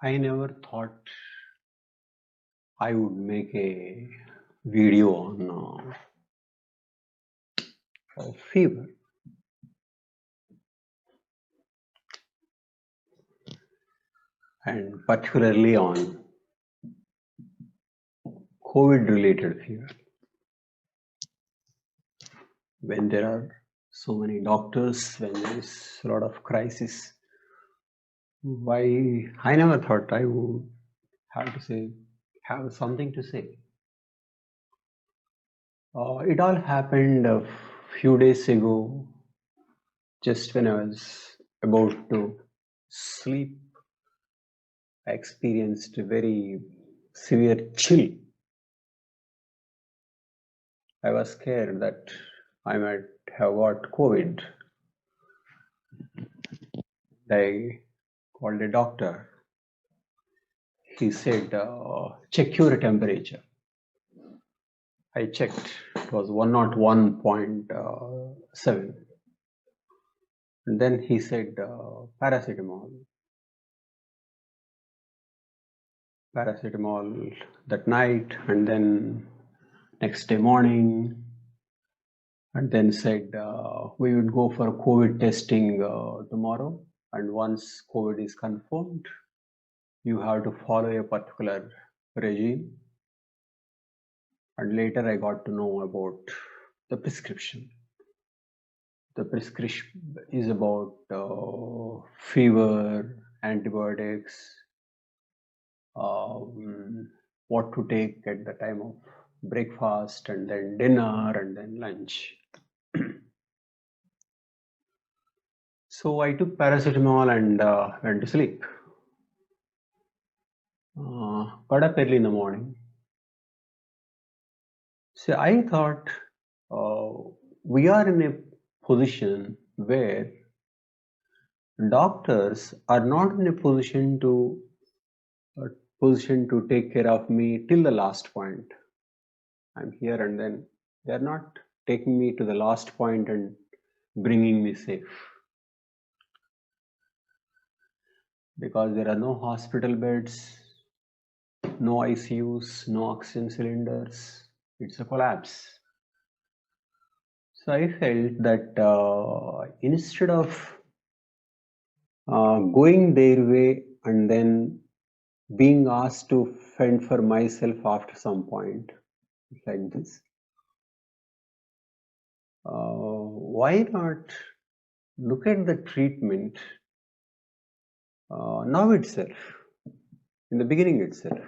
I never thought I would make a video on fever, and particularly on COVID-related fever. When there are so many doctors, when there is a lot of crisis, why I never thought I would have something to say. It all happened a few days ago, just when I was about to sleep. I experienced a very severe chill. I was scared that I might have got COVID. I called a doctor. He said, check your temperature. I checked. It was 101.7. And then he said, paracetamol. Paracetamol that night, and then next day morning, and then said we would go for COVID testing tomorrow, and once COVID is confirmed, you have to follow a particular regime. And later I got to know about the prescription. The prescription is about fever, antibiotics, what to take at the time of breakfast, and then dinner, and then lunch. So I took paracetamol and went to sleep. Got up early in the morning. So I thought we are in a position where doctors are not in a position to take care of me till the last point. I'm here, and then they're not taking me to the last point and bringing me safe, because there are no hospital beds, no ICUs, no oxygen cylinders. It's a collapse. So I felt that instead of going their way and then being asked to fend for myself after some point, like this, why not look at the treatment now itself, in the beginning itself,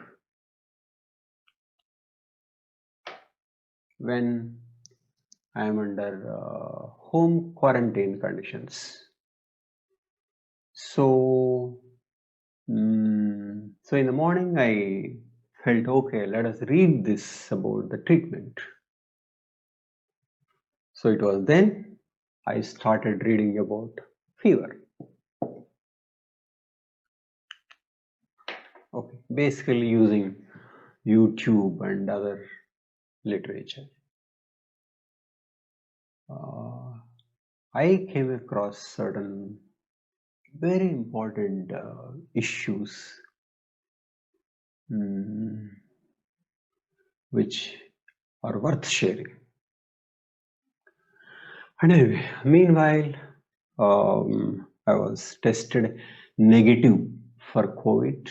when I am under home quarantine conditions. So in the morning I felt, okay, let us read this about the treatment. So it was then I started reading about fever. Okay, basically using YouTube and other literature. I came across certain very important issues which are worth sharing. And anyway, meanwhile, I was tested negative for COVID.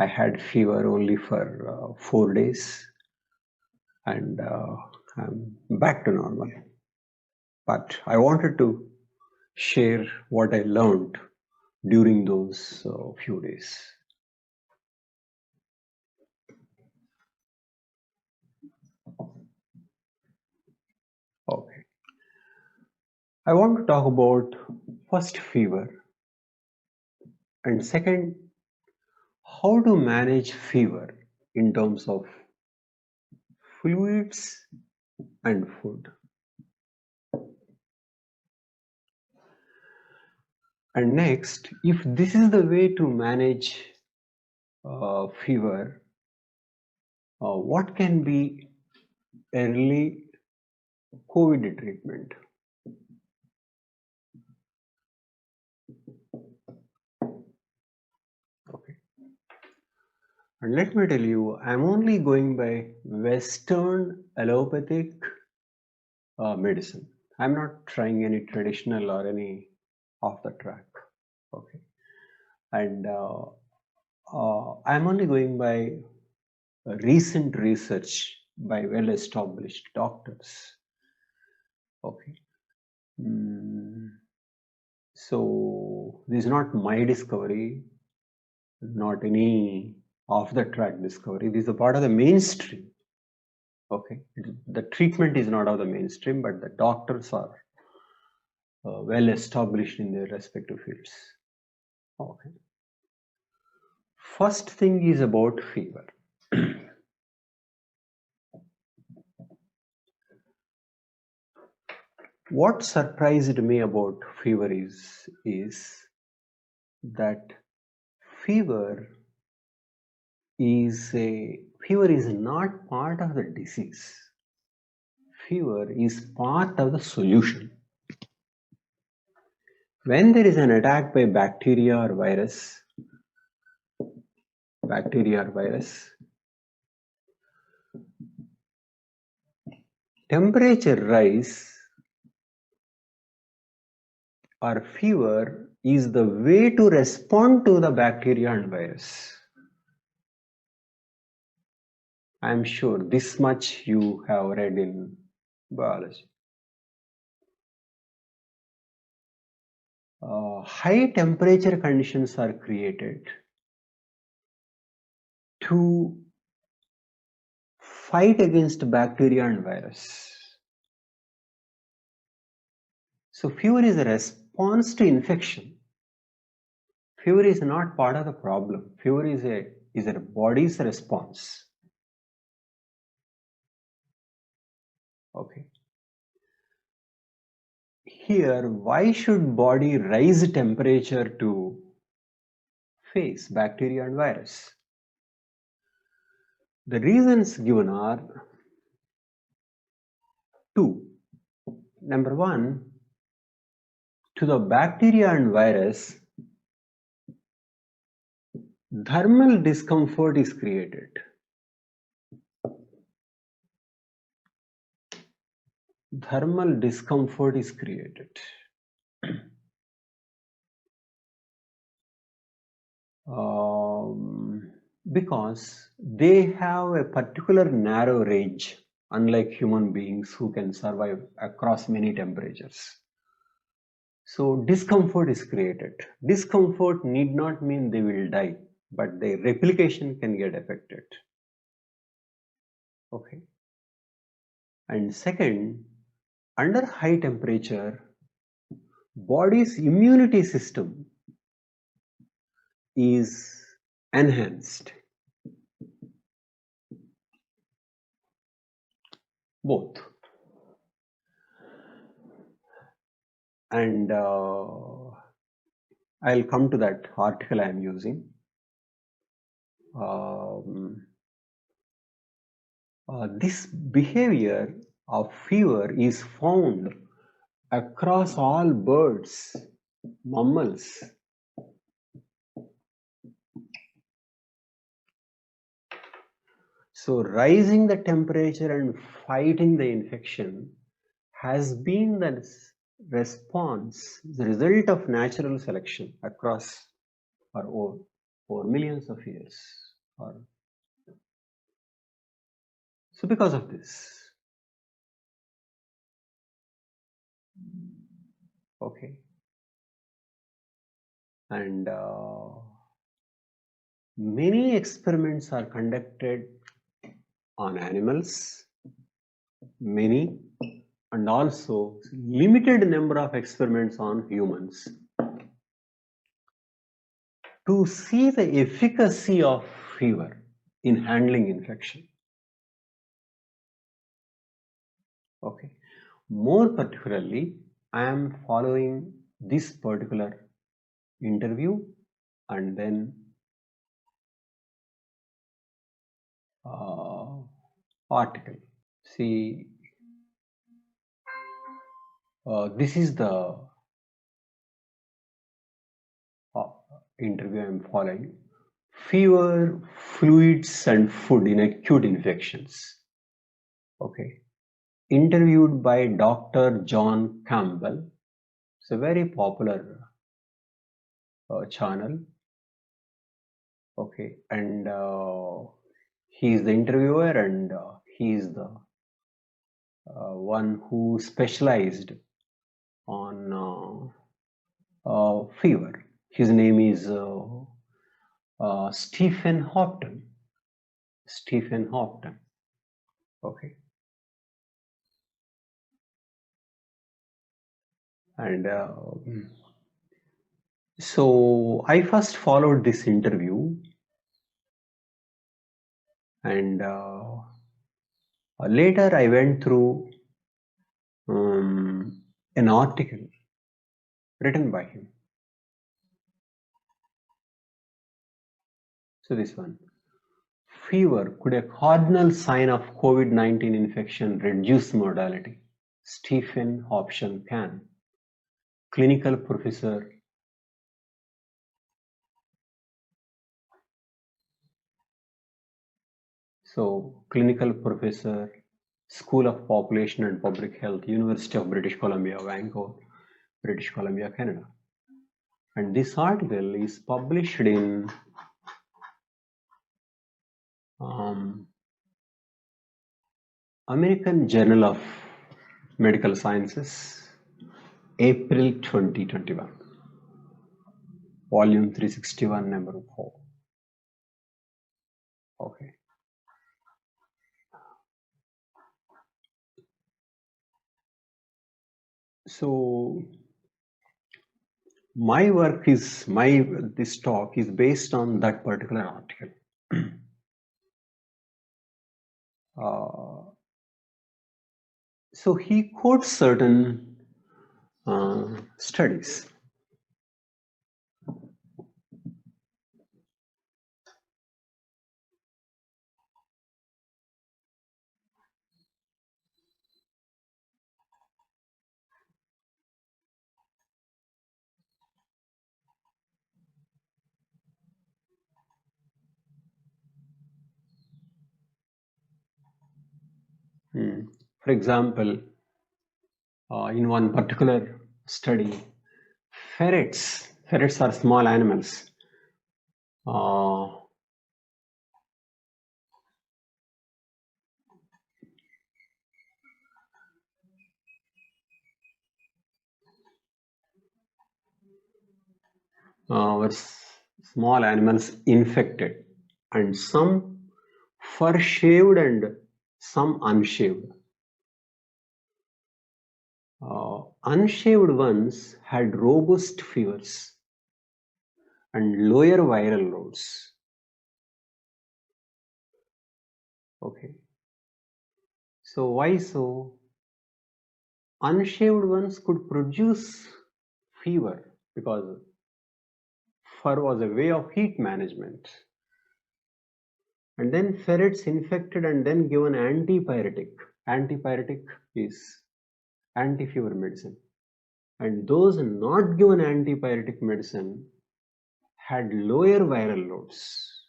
I had fever only for 4 days, and I'm back to normal. But I wanted to share what I learned during those few days. Okay. I want to talk about first fever, and second, how to manage fever in terms of fluids and food. And next, if this is the way to manage fever, what can be early COVID treatment? Okay. And let me tell you, I'm only going by Western allopathic medicine. I'm not trying any traditional or any off the track. Okay. And I'm only going by recent research by well-established doctors. Okay. So this is not my discovery, not any off-the-track discovery. This is a part of the mainstream. Okay. The treatment is not of the mainstream, but the doctors are well established in their respective fields. Okay. First thing is about fever. What surprised me about fever is that fever is not part of the disease. Fever is part of the solution. When there is an attack by bacteria or virus, temperature rise or fever is the way to respond to the bacteria and virus. I'm sure this much you have read in biology. High temperature conditions are created to fight against bacteria and virus. So fever is a response to infection. Fever is not part of the problem. Fever is a body's response. Okay. Here, why should body raise temperature to face bacteria and virus? The reasons given are two. Number one, to the bacteria and virus, thermal discomfort is created. Thermal discomfort is created. Because they have a particular narrow range, unlike human beings who can survive across many temperatures. So discomfort is created. Discomfort need not mean they will die, but their replication can get affected. Okay. And second, under high temperature, body's immunity system is enhanced. Both. And I'll come to that article I am using. This behavior of fever is found across all birds, mammals. So rising the temperature and fighting the infection has been the response, the result of natural selection across or over millions of years. So because of this, okay, and many experiments are conducted on animals, many, and also limited number of experiments on humans to see the efficacy of fever in handling infection. Okay. More particularly, I am following this particular interview and then article. See, this is the interview I am following fever, fluids, and food in acute infections. Okay. Interviewed by Dr. John Campbell. It's a very popular channel. Okay. And he is the interviewer, and he is the one who specialized on fever. His name is Stephen Hopton. Stephen Hopton. Okay. And so I first followed this interview, and later I went through an article written by him. So this one. Fever, could a cardinal sign of COVID-19 infection reduce mortality? Stephen Hopton can. Clinical professor. So, clinical professor, School of Population and Public Health, University of British Columbia, Vancouver, British Columbia, Canada. And this article is published in American Journal of Medical Sciences, April 2021, volume 361, number 4. Okay. So my work is, this talk is based on that particular article. So he quotes certain studies. For example, in one particular study, ferrets are small animals. Were small animals infected, and some fur shaved and some unshaved. Unshaved ones had robust fevers and lower viral loads. Okay. So why so? Unshaved ones could produce fever because fur was a way of heat management. And then ferrets infected and then given antipyretic. Antipyretic is anti-fever medicine. And those not given antipyretic medicine had lower viral loads,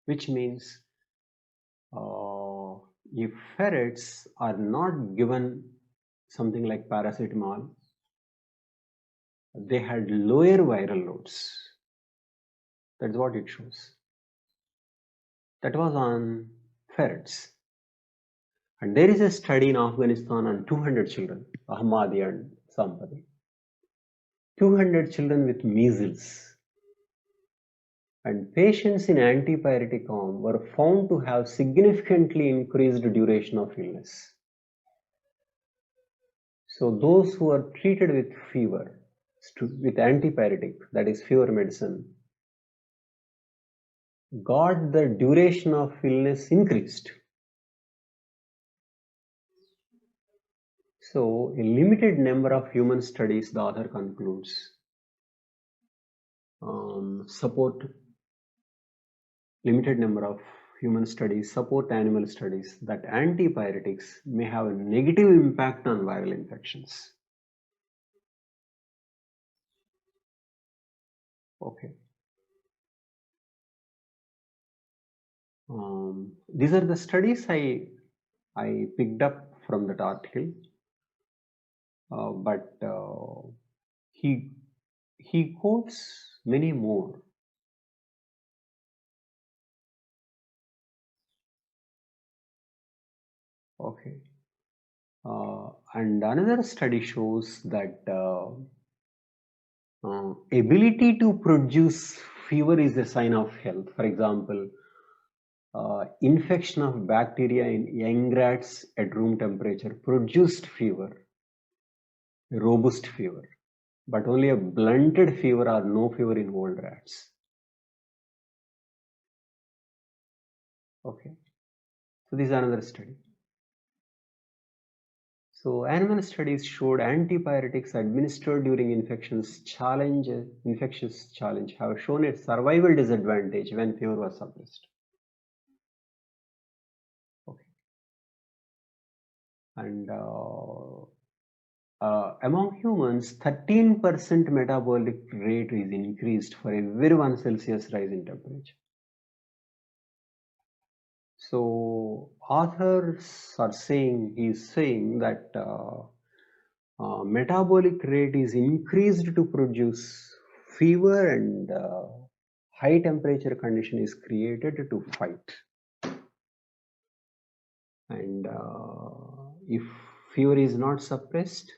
which means if ferrets are not given something like paracetamol, they had lower viral loads. That's what it shows. That was on ferrets. And there is a study in Afghanistan on 200 children, Ahmadi and Sampati. 200 children with measles. And patients in antipyretic arm were found to have significantly increased duration of illness. So those who are treated with fever, with antipyretic, that is fever medicine, got the duration of illness increased. So a limited number of human studies, the author concludes, limited number of human studies support animal studies that antipyretics may have a negative impact on viral infections. Okay. These are the studies I picked up from that article, but he quotes many more. Okay, and another study shows that ability to produce fever is a sign of health. For example, infection of bacteria in young rats at room temperature produced fever, robust fever, but only a blunted fever or no fever in old rats. Okay, so this is another study. So animal studies showed antibiotics administered during infectious challenge have shown a survival disadvantage when fever was suppressed. Okay, and among humans, 13% metabolic rate is increased for every 1 Celsius rise in temperature. So authors are saying, he's saying that metabolic rate is increased to produce fever, and high temperature condition is created to fight. And if fever is not suppressed,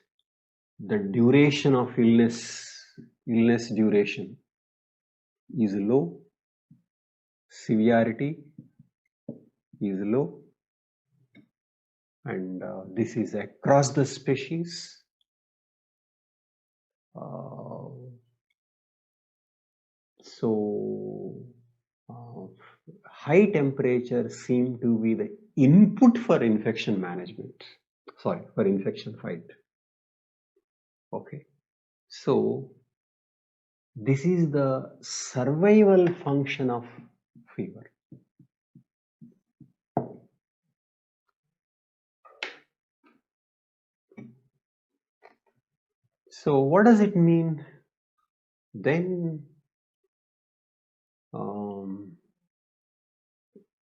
the duration of illness duration is low, severity is low, and this is across the species. So high temperature seem to be the input for infection management, for infection fight. Okay, so this is the survival function of fever. So what does it mean then?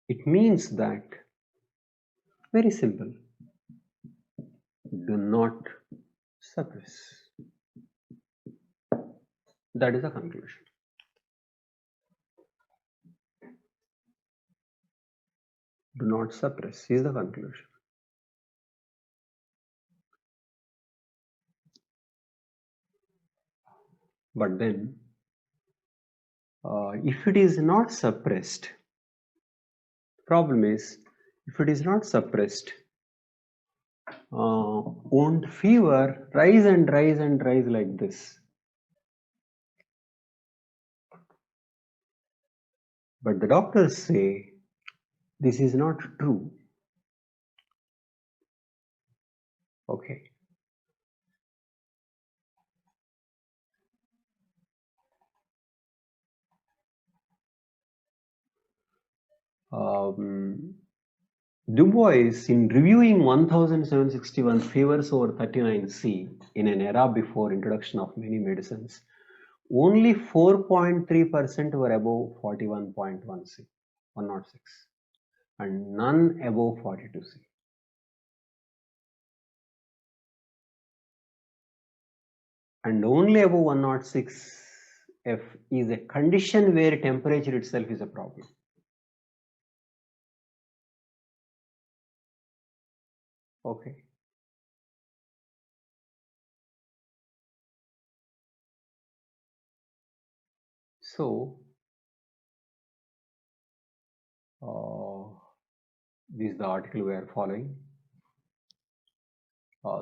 It means that, very simple, do not suppress. That is the conclusion. Do not suppress is the conclusion. But then, if it is not suppressed, problem is, if it is not suppressed, won't fever rise and rise and rise like this? But the doctors say this is not true. Okay. Du Bois, in reviewing 1761 fevers over 39C in an era before introduction of many medicines, only 4.3% were above 41.1C, 106, and none above 42C. And only above 106F is a condition where temperature itself is a problem. Okay. So, this is the article we are following.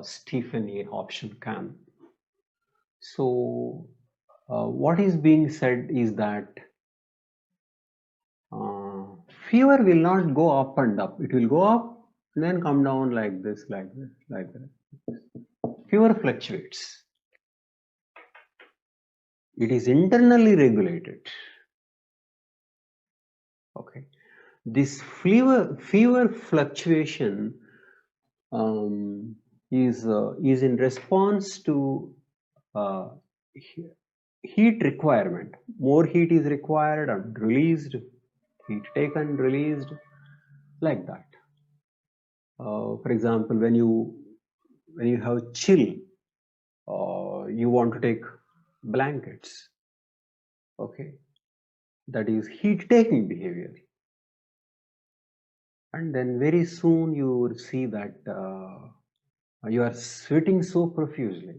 Stephen A. Option Cam. So, what is being said is that fever will not go up and up. It will go up and then come down like this, like this, like that. Fever fluctuates. It is internally regulated. Okay. This fever fluctuation is in response to heat requirement. More heat is required and released. heat taken, released, like that. For example, when you have chill, you want to take blankets. Okay, that is heat taking behavior. And then very soon you will see that you are sweating so profusely.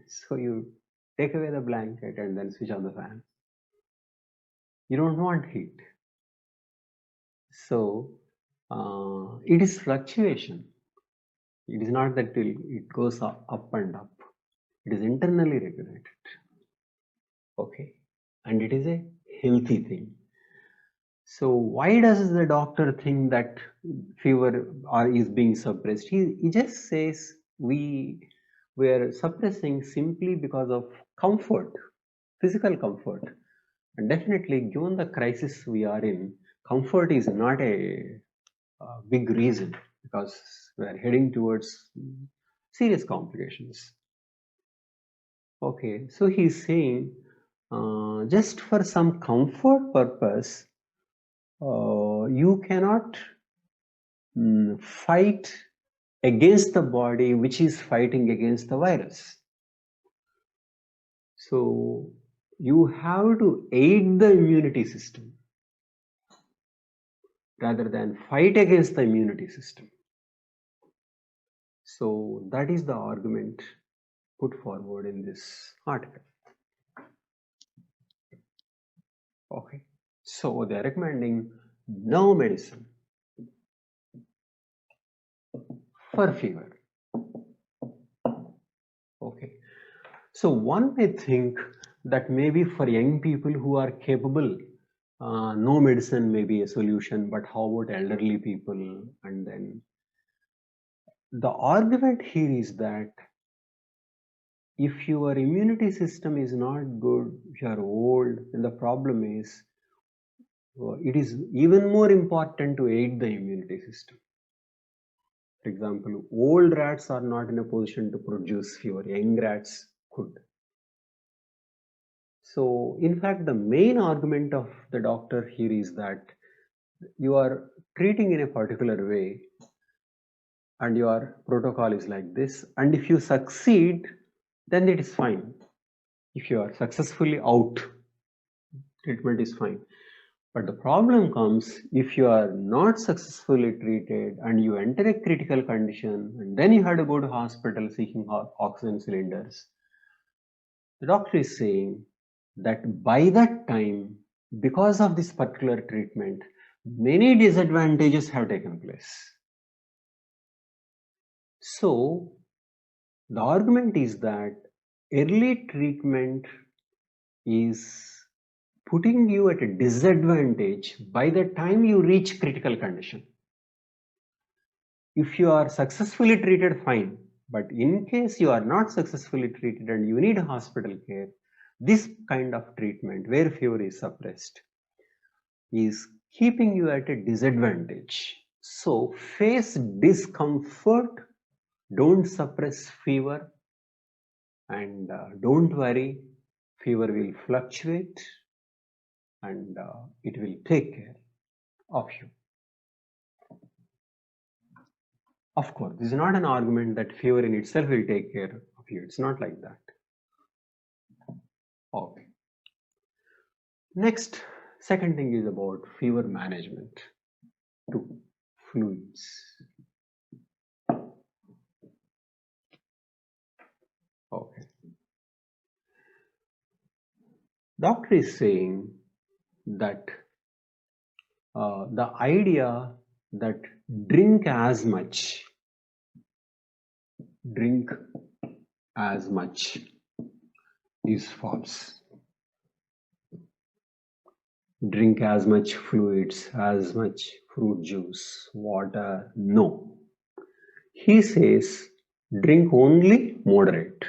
So you take away the blanket and then switch on the fan. You don't want heat. So it is fluctuation. It is not that it goes up and up. It is internally regulated. Okay. And it is a healthy thing. So why does the doctor think that fever is being suppressed? He just says we are suppressing simply because of comfort, physical comfort. And definitely, given the crisis we are in, comfort is not a big reason, because we are heading towards serious complications. Okay, so he's saying just for some comfort purpose, you cannot fight against the body which is fighting against the virus. So you have to aid the immunity system rather than fight against the immunity system. So that is the argument put forward in this article. Okay, so they are recommending no medicine for fever. Okay, so one may think that maybe for young people who are capable, no medicine may be a solution, but how about elderly people? And then the argument here is that if your immunity system is not good, if you are old, then the problem is it is even more important to aid the immunity system. For example, old rats are not in a position to produce fever, young rats could. So, in fact, the main argument of the doctor here is that you are treating in a particular way and your protocol is like this, and if you succeed, then it is fine. If you are successfully out, treatment is fine. But the problem comes if you are not successfully treated and you enter a critical condition and then you have to go to hospital seeking oxygen cylinders. The doctor is saying that by that time, because of this particular treatment, many disadvantages have taken place. So the argument is that early treatment is putting you at a disadvantage by the time you reach critical condition. If you are successfully treated, fine. But in case you are not successfully treated and you need hospital care, this kind of treatment where fever is suppressed is keeping you at a disadvantage. So face discomfort, don't suppress fever, and don't worry, fever will fluctuate and it will take care of you. Of course, this is not an argument that fever in itself will take care of you. It's not like that. Okay. Next, second thing is about fever management. 2. Fluids. Okay. Doctor is saying that the idea that drink as much is false. Drink as much fluids, as much fruit juice, water, no. He says drink only moderate.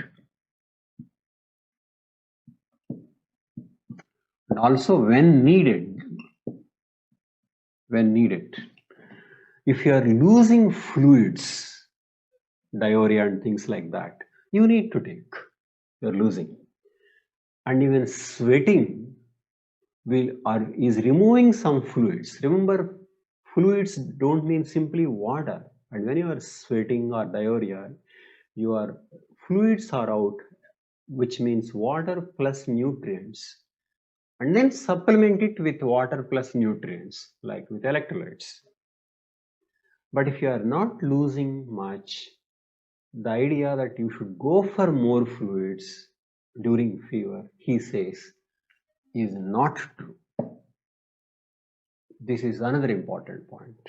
And also when needed. If you are losing fluids, diarrhea and things like that, you need to take. You're losing. And even sweating, is removing some fluids. Remember, fluids don't mean simply water. And when you are sweating or diarrhea, your fluids are out, which means water plus nutrients. And then supplement it with water plus nutrients, like with electrolytes. But if you are not losing much, the idea that you should go for more fluids during fever, he says, is not true. This is another important point,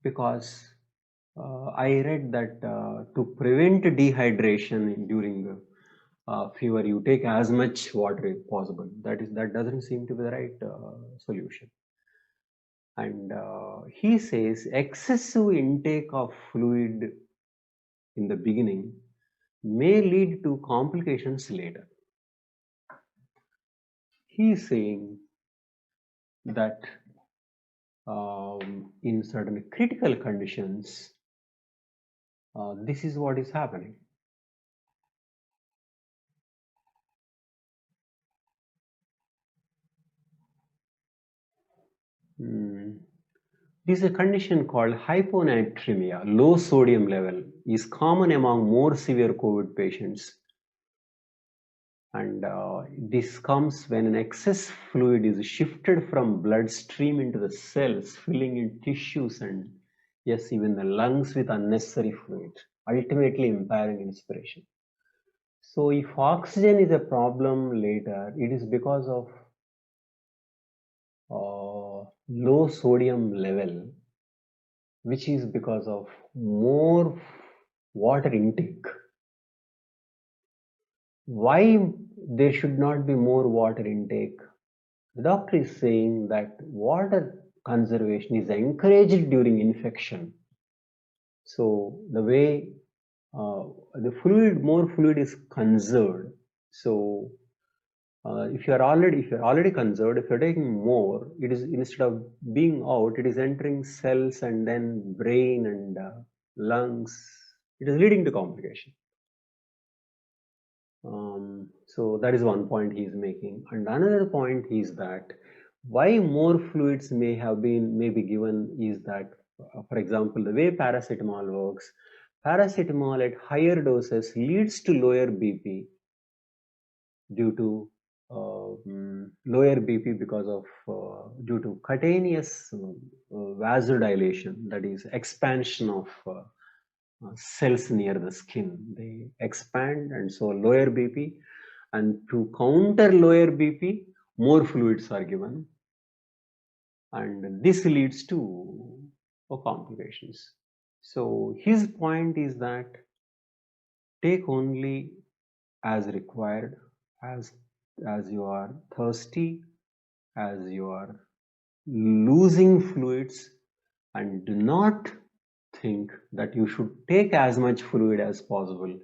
because I read that to prevent dehydration during fever, you take as much water as possible. That doesn't seem to be the right solution. And he says excessive intake of fluid in the beginning may lead to complications later. He is saying that in certain critical conditions, this is what is happening. This is a condition called hyponatremia. Low sodium level is common among more severe COVID patients. And this comes when an excess fluid is shifted from bloodstream into the cells, filling in tissues and, yes, even the lungs with unnecessary fluid, ultimately impairing respiration. So if oxygen is a problem later, it is because of low sodium level, which is because of more water intake. Why there should not be more water intake? The doctor is saying that water conservation is encouraged during infection. So the way more fluid is conserved. So if you are already conserved, if you're taking more, it is, instead of being out, it is entering cells and then brain and lungs. It is leading to complication. So that is one point he is making. And another point is that why more fluids may be given is that, for example, the way paracetamol works, paracetamol at higher doses leads to lower BP due to lower BP because of due to cutaneous vasodilation, that is expansion of cells near the skin. They expand, and so lower BP. And to counter lower BP, more fluids are given, and this leads to complications. So his point is that take only as required, as you are thirsty, as you are losing fluids, and do not think that you should take as much fluid as possible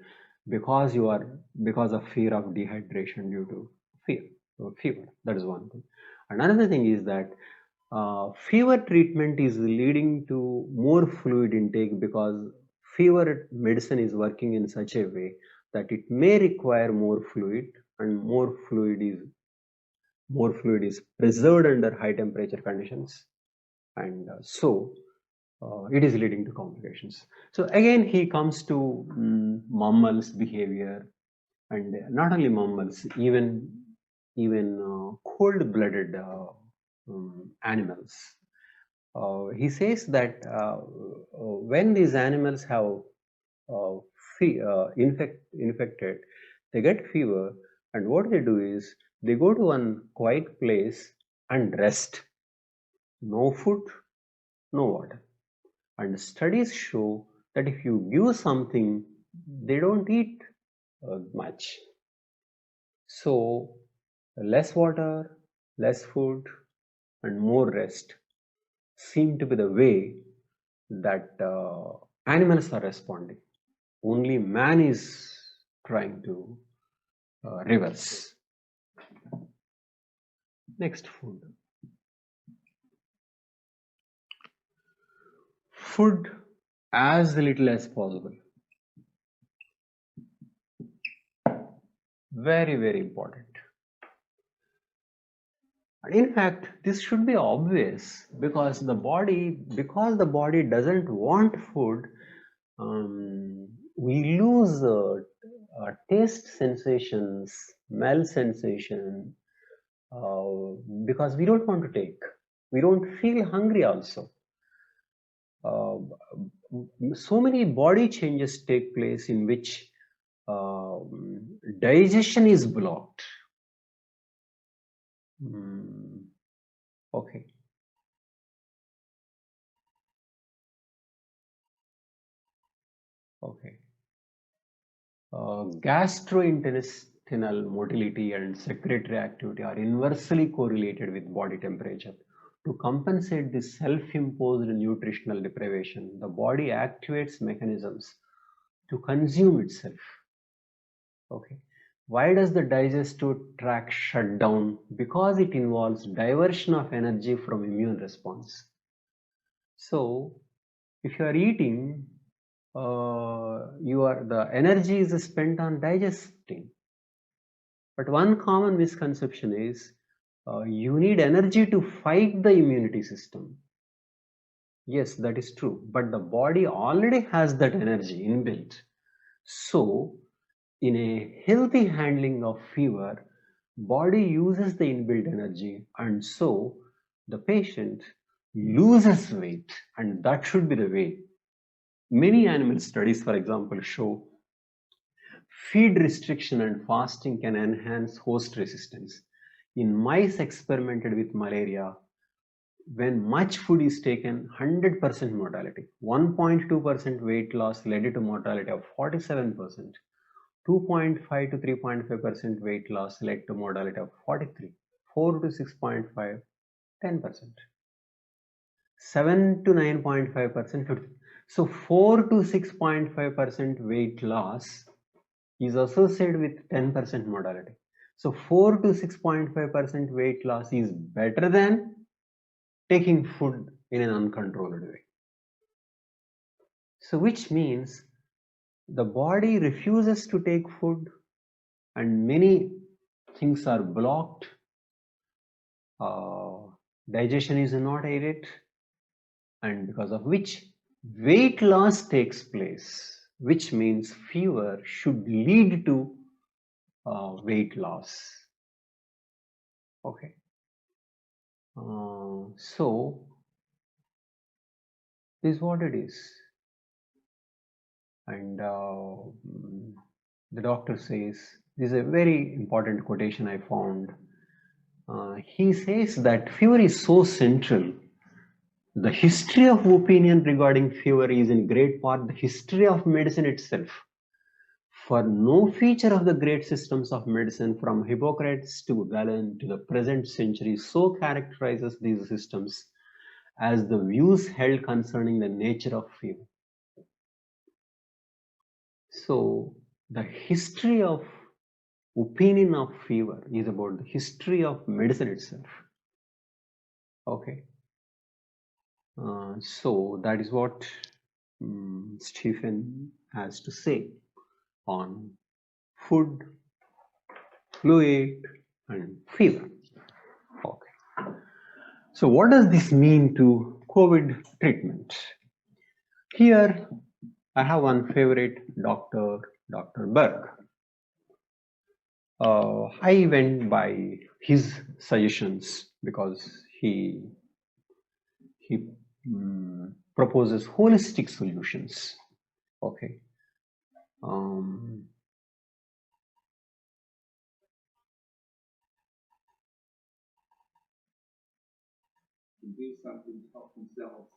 because of fear of dehydration due to fever. That is one thing. Another thing is that fever treatment is leading to more fluid intake because fever medicine is working in such a way that it may require more fluid, and more fluid is preserved under high temperature conditions, and so it is leading to complications. So again, he comes to mammals behavior, and not only mammals, even cold-blooded animals. He says that when these animals have infected, they get fever, and what they do is they go to one quiet place and rest. No food, no water. And studies show that if you give something, they don't eat much. So less water, less food, and more rest seem to be the way that animals are responding. Only man is trying to reverse. Next, food. Food as little as possible. Very, very important. In fact, this should be obvious because the body doesn't want food, we lose taste sensations, smell sensation, because we don't want to take. We don't feel hungry also. Uh, so many body changes take place in which digestion is blocked. Okay. Okay. Gastrointestinal motility and secretory activity are inversely correlated with body temperature. To compensate this self-imposed nutritional deprivation, the body activates mechanisms to consume itself. Okay. Why does the digestive tract shut down? Because it involves diversion of energy from immune response. So, if you are eating, the energy is spent on digesting. But one common misconception is you need energy to fight the immunity system. Yes, that is true, but the body already has that energy inbuilt. So, in a healthy handling of fever, body uses the inbuilt energy, and so the patient loses weight, and that should be the way. Many animal studies, for example, show feed restriction and fasting can enhance host resistance. In mice experimented with malaria, when much food is taken, 100% mortality. 1.2% weight loss led to mortality of 47%. 2.5 to 3.5% weight loss led to mortality of 43. 4 to 6.5, 10%. 7 to 9.5%, 50. So 4 to 6.5% weight loss is associated with 10% mortality. So 4 to 6.5% weight loss is better than taking food in an uncontrolled way. So which means the body refuses to take food and many things are blocked. Digestion is not aided, and because of which weight loss takes place, which means fever should lead to weight loss. Okay. So this is what it is, and the doctor says, this is a very important quotation I found. He says that fever is so central. The history of opinion regarding fever is in great part the history of medicine itself. For no feature of the great systems of medicine from Hippocrates to Galen to the present century so characterizes these systems as the views held concerning the nature of fever. So the history of opinion of fever is about the history of medicine itself. Okay. So that is what Stephen has to say on food, fluid, and fever. Okay. So what does this mean to COVID treatment? Here I have one favorite doctor, Dr. Berg. I went by his suggestions because he proposes holistic solutions. Okay. Do something to help themselves.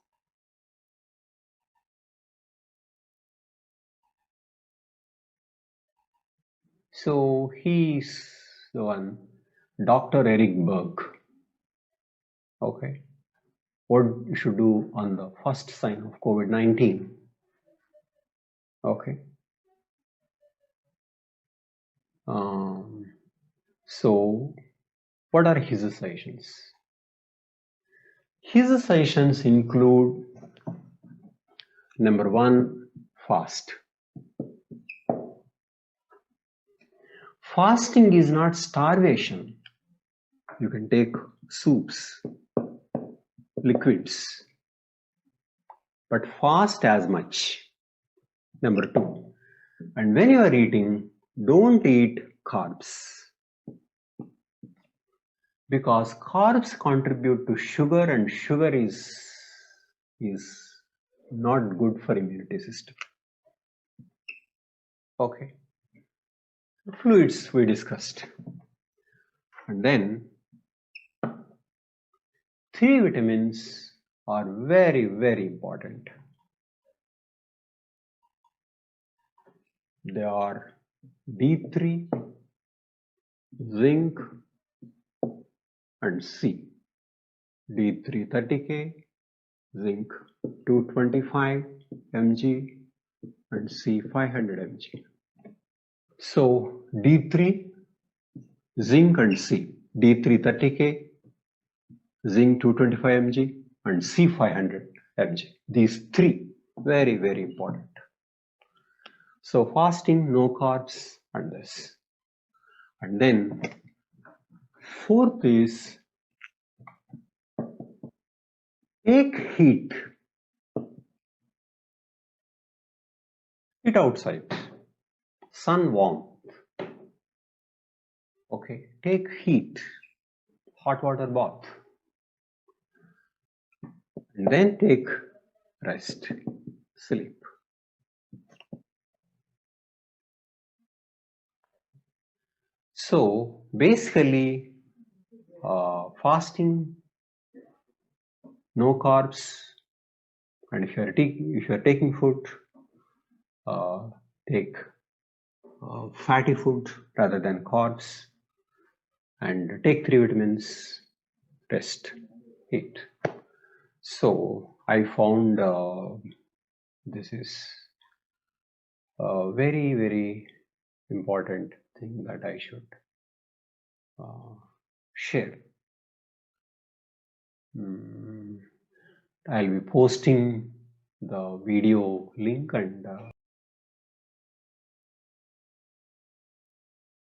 So he's the one, Dr. Eric Berg. Okay. What you should do on the first sign of COVID-19. Okay. So what are his suggestions? His suggestions include, number one, fast. Fasting is not starvation. You can take soups, liquids, but fast as much. Number 2. And when you are eating, don't eat carbs, because carbs contribute to sugar, and sugar is not good for immunity system. Okay. Fluids we discussed. And then 3 vitamins are very, very important. They are D3, zinc, and C. D3 30K, zinc 225 mg, and C 500 mg. So D3, zinc, and C. D3 30K, zinc 225 mg, and C 500 mg. These 3 very, very important. So fasting, no carbs, and this. And then 4th is take heat. Eat outside. Sun warmth. Okay. Take heat. Hot water bath. And then take rest. Sleep. So basically, fasting, no carbs, and if you are taking food, take fatty food rather than carbs, and take 3 vitamins, rest, eat. So I found this is a very, very important thing that I should share. I'll be posting the video link and